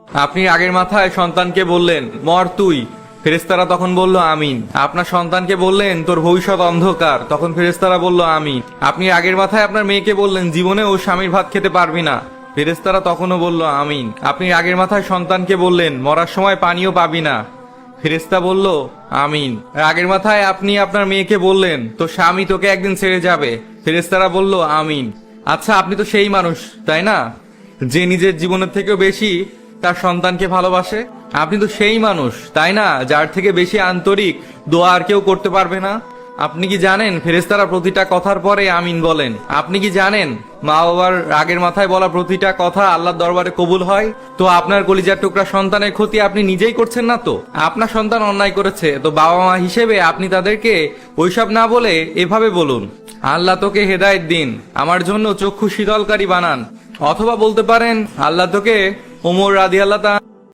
আপনি আগের মাথায় সন্তানকে বললেন মর তুই, ফেরেশতারা তখন বলল আমিন। আপনার সন্তানকে বললেন তোর ভবিষ্যৎ অন্ধকার, তখন ফেরেশতারা বলল আমিন। আপনি আগের মাথায় আপনার মেয়েকে বললেন জীবনে ও স্বামীর ভাত খেতে পারবি না, ফেরেশতারা তখনও বলল আমিন। আপনি আগের মাথায় সন্তানকে বললেন মরার সময় পানিও পাবি না, ফেরেশতা বলল আমিন। আগের মাথায় আপনি আপনার মেয়েকে বললেন তোর স্বামী তোকে একদিন ছেড়ে যাবে, ফেরেশতারা বলল আমিন। আচ্ছা, আপনি তো সেই মানুষ তাই না, যে নিজের জীবনের থেকেও বেশি তার সন্তানকে ভালোবাসে? আপনি তো সেই মানুষ তাই না, যার থেকে বেশি আন্তরিক দোয়া আর কেউ করতে পারবে না? আপনি কি জানেন ফেরেশতারা প্রতিটা কথার পরে আমিন বলেন? আপনি কি জানেন মা বাবার আগের মাথায় বলা প্রতিটা কথা আল্লাহর দরবারে কবুল হয়? তো আপনার কলিজার টুকরা সন্তানের ক্ষতি আপনি নিজেই করছেন না তো? আপনার সন্তান অন্যায় করেছে, তো বাবা মা হিসেবে আপনি তাদেরকে ওইসব না বলে এভাবে বলুন, আল্লাহ তোকে হেদায়েত দিন, আমার জন্য চক্ষু শীতলকারী বানান। অথবা বলতে পারেন আল্লাহ তোকে ওমর রাদিয়াল্লাহু তাআলা